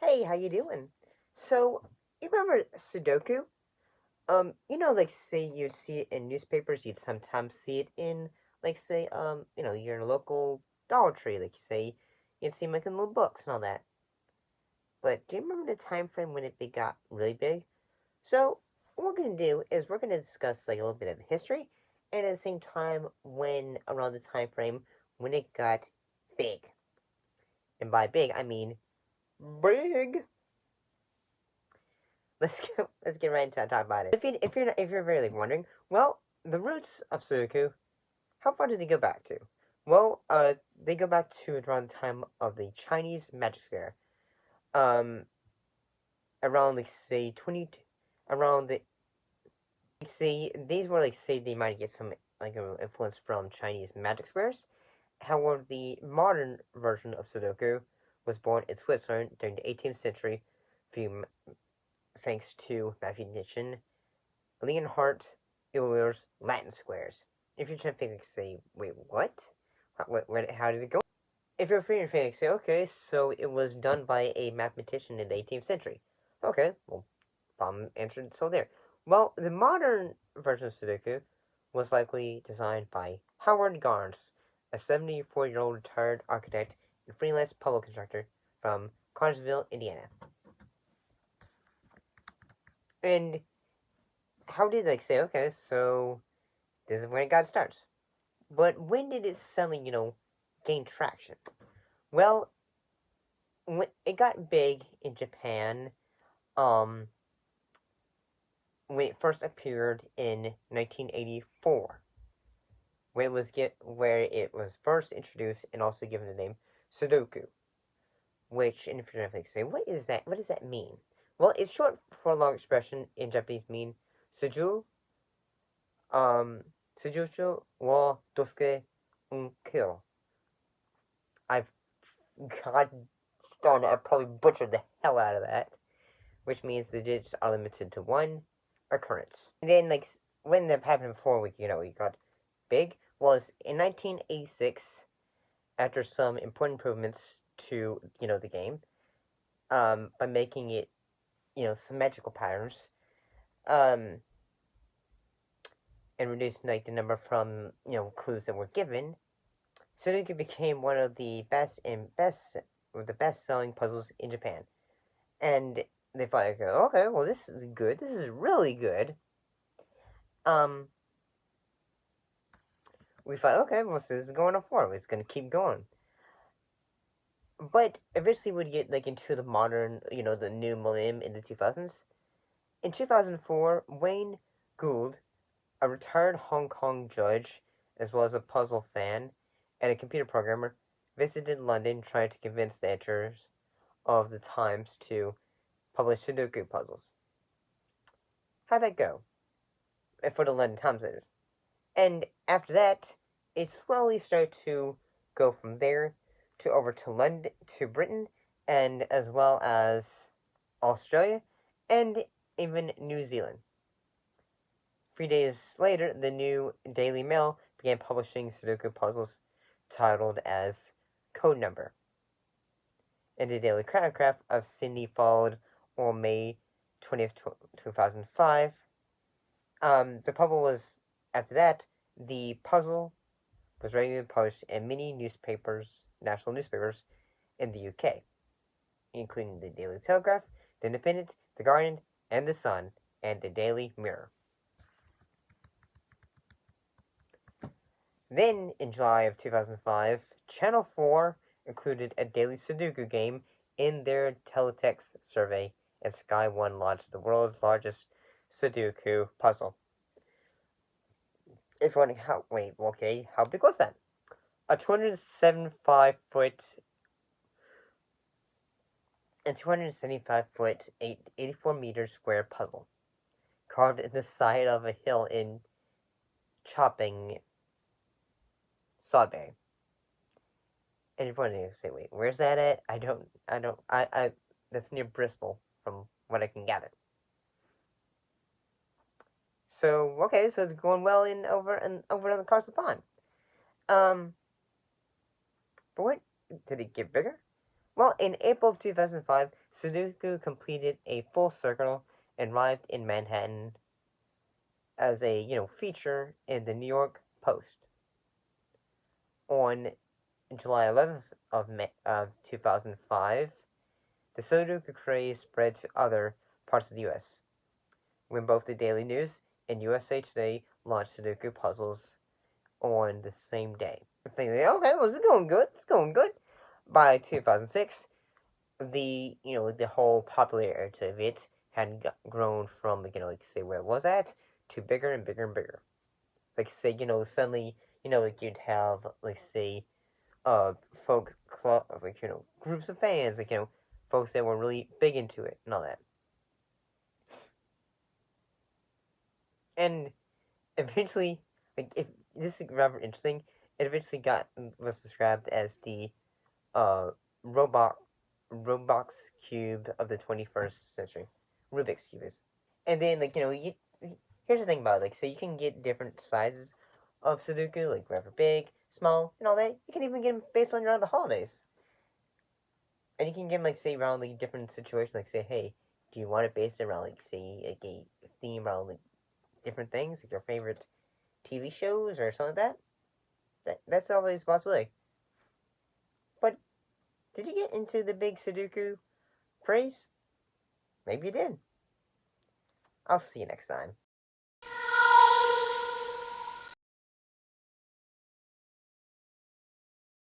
Hey, how you doing? So, you remember Sudoku? Like say you'd see it in newspapers, you'd sometimes see it in like say, your local Dollar Tree, like say you'd see them like in little books and all that. But do you remember the time frame when it got really big? So, what we're gonna do is we're gonna discuss like a little bit of the history, and at the same time when around the time frame when it got big. And by big I mean big. Let's get right into talk about it. If you're really wondering, well, the roots of Sudoku, how far did they go back to? Well, they go back to around the time of the Chinese Magic Square. Um, around like say 20, around the say these were like say they might get some like influence from Chinese Magic Squares. However, the modern version of Sudoku was born in Switzerland during the 18th century, thanks to mathematician Leonhard Euler's Latin squares. If you're trying to think, like, say, wait, what? How did it go? If you're afraid of say, okay, so it was done by a mathematician in the 18th century. Okay, well, problem answered, so there. Well, the modern version of Sudoku was likely designed by Howard Garnes, a 74-year-old retired architect and freelance public constructor from Cartersville, Indiana. And how did, like, say, okay, so this is when it got starts. But when did it suddenly, gain traction? Well, when it got big in Japan, um, when it first appeared in 1984, where it was first introduced and also given the name Sudoku, which, and if you're gonna say, what is that? What does that mean? Well, it's short for a long expression in Japanese mean suju, um, sujucho wa dosuke un kiro. I've God darn it, I probably butchered the hell out of that, which means the digits are limited to one occurrence. And then, like, when that happened before, we got big, was in 1986, after some important improvements to, the game, by making it, symmetrical patterns, um, and reducing, like, the number from, clues that were given, Sudoku became one of the best selling puzzles in Japan. And they probably go, okay, well, this is good. This is really good. Um, we thought, okay, well, so this is going on forward. It's going to keep going. But eventually we'd get, like, into the modern, the new millennium in the 2000s. In 2004, Wayne Gould, a retired Hong Kong judge, as well as a puzzle fan and a computer programmer, visited London trying to convince the editors of the Times to publish Sudoku puzzles. How'd that go? For the London Times editors. And after that, it slowly started to go from there to over to London, to Britain, and as well as Australia, and even New Zealand. 3 days later, the new Daily Mail began publishing Sudoku puzzles titled as Code Number. And the Daily Chronograph of Sydney followed on May 20th, 2005. The puzzle was, after that, the puzzle was regularly published in many national newspapers in the UK, including the Daily Telegraph, the Independent, the Guardian, and the Sun, and the Daily Mirror. Then, in July of 2005, Channel 4 included a daily Sudoku game in their teletext survey, and Sky One launched the world's largest Sudoku puzzle. If you're wondering how big was that? A 275-foot and 275-foot, 84-meter square puzzle, carved in the side of a hill in Chopping, Sudbury. And you're wondering, say, wait, where's that at? That's near Bristol, from what I can gather. So, okay, so it's going well over across the pond. But what, did it get bigger? Well, in April of 2005, Sudoku completed a full circle and arrived in Manhattan as a feature in the New York Post. On July 11th of 2005, the Sudoku craze spread to other parts of the U.S. when both the Daily News and USA Today launched Sudoku puzzles on the same day. Thinking, okay, well, it's going good. It's going good. By 2006, the whole popularity of it had grown from like say where it was at to bigger and bigger and bigger. Like say suddenly like you'd have like say uh folk club like groups of fans like folks that were really big into it and all that. And eventually, like if this is rather interesting, it eventually was described as the uh robot Roblox cube of the 21st century. Rubik's cube is. And then like here's the thing about it, like so you can get different sizes of Sudoku, like rather big, small, and all that. You can even get them based on around the holidays. And you can get them like say around like different situations, like say, hey, do you want it based around like say like a theme around like different things, like your favorite TV shows or something like that? That's always a possibility. But did you get into the big Sudoku craze? Maybe you did. I'll see you next time.